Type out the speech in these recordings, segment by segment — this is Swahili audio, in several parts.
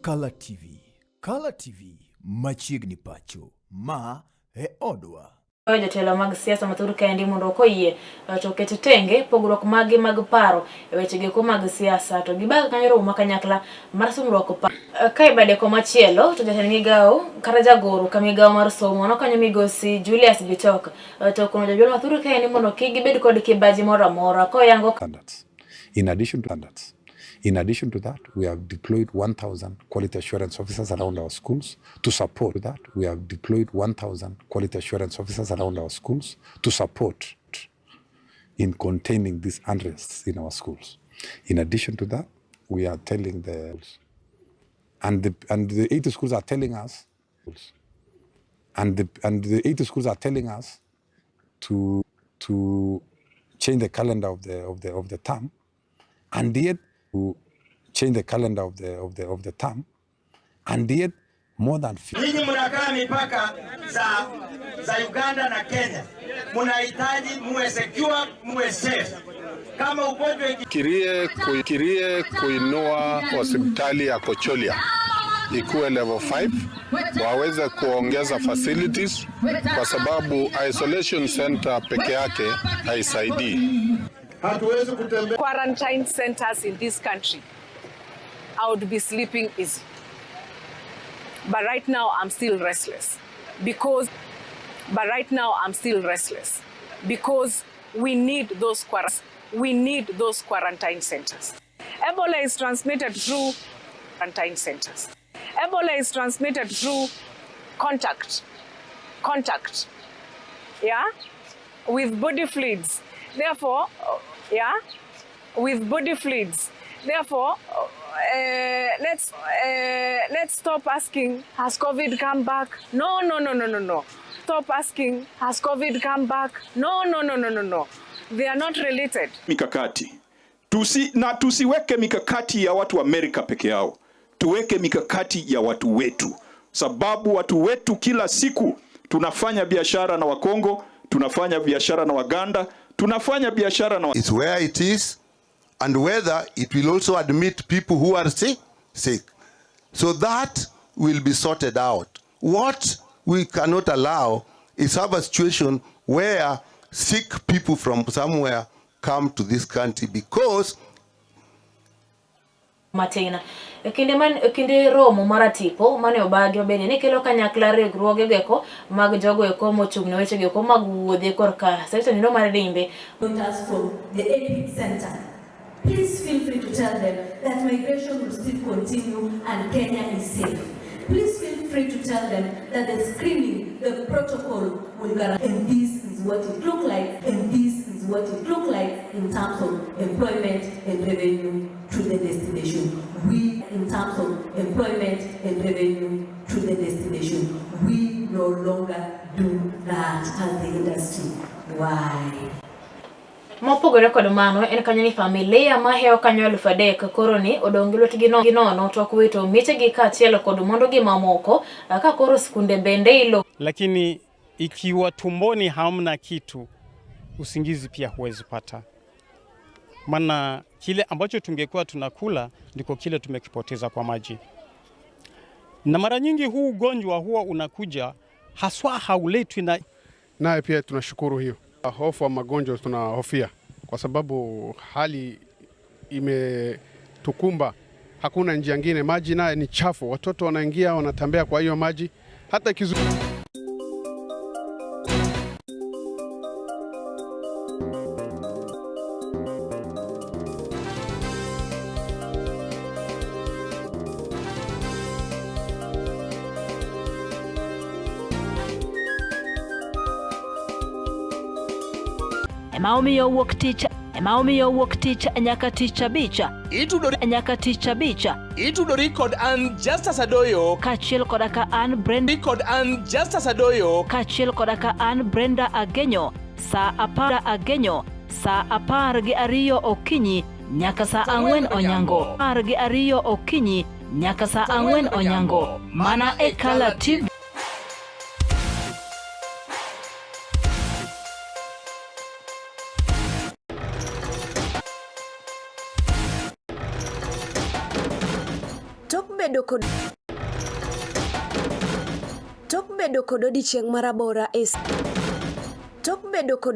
Color TV. Color TV machiegni pacho ma e odwa. Jotelo mag siasa mathuр kendi mondo okoyie to ket tenge pogruok mag paro e wechegi mag siasa to gibag kanyo romo kanyakla mar somruok kai bade komachielo to jatend migao kata jagoro ka migao mar somo nokanyo migosi Julius Bitok to kono jotelo mathuр kendi mondo kigibed kod kibaji moro amora koyango standards. In addition to that, we have deployed 1,000 quality assurance officers around our schools to support that. We have deployed 1,000 quality assurance officers around our schools to support in containing these unrests in our schools. In addition to that, we are telling the the 80 schools are telling us, and the 80 schools are telling us to change the calendar of the term, and yet to change the calendar of the term, and yet more than 50. Ninyi mnakaa mipaka za Uganda na Kenya, mnahitaji muwe secure, muwe safe. Kama ugonjwa kirie kuinua hospitali ya Kocholia ikuwe level 5, waweze kuongeza facilities kwa sababu isolation center peke yake haisaidii. Quarantine centers in this country, I would be sleeping easy. But right now I'm still restless because we need those quarantine centers. Ebola is transmitted through quarantine centers. Ebola is transmitted through contact, yeah, with body fluids. Therefore, with body fluids. Therefore, let's stop asking, has COVID come back? No. Stop asking, has COVID come back? No. They are not related. Mikakati. Tusiweke mikakati ya watu wa Amerika peke yao. Tuweke mikakati ya watu wetu. Sababu watu wetu kila siku tunafanya biashara na Wakongo, tunafanya biashara na Waganda, tunafanya biashara na It's where it is and whether it will also admit people who are sick. So that will be sorted out. What we cannot allow is have a situation where sick people from somewhere come to this country because Matena kinde romo maratipo mane obagi obede ni kelo kanyakla regruoge geko mag jogo eko mochung'ne weche geko mag wuodhe korka sekta nino mar dimbe from the EPIC center. Please feel free to tell them that migration will still continue and Kenya is safe. Please feel free to tell them that the screening, the protocol will guarantee, and this is what it look like, in terms of employment and revenue to the destination. In terms of employment and revenue to the destination, we no longer do that as the industry. Why? Mopogore kod mano en kanyo ni familia maheo kanyo 3,000 koro ni odongilwet ginono to kuwito miche gi kachielo kod mondo gi mamoko ka koro sikunde bende ilo. Lakini ikiwa tumboni hamna kitu, usingizi pia huwezi pata. Maana kile ambacho tungekuwa tunakula ndiko kile tumekipoteza kwa maji. Na mara nyingi huu ugonjwa huwa unakuja haswa hauletwi Naye pia tunashukuru hiyo. Hofu wa magonjwa tunahofia kwa sababu hali imetukumba, hakuna njia nyingine, maji naye ni chafu, watoto wanaingia wanatembea kwa hiyo maji hata Emaomiyo wuok tich nyaka tich abicha. Itudori kod an Justus Adoyo kachiel kodaka an Brenda Agenyo saa 12 okinyi nyaka saa 4 onyango. Mana e Color TV. Tok bedo kod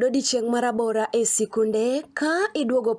odiechieng' marabora e sikunde ka iduogo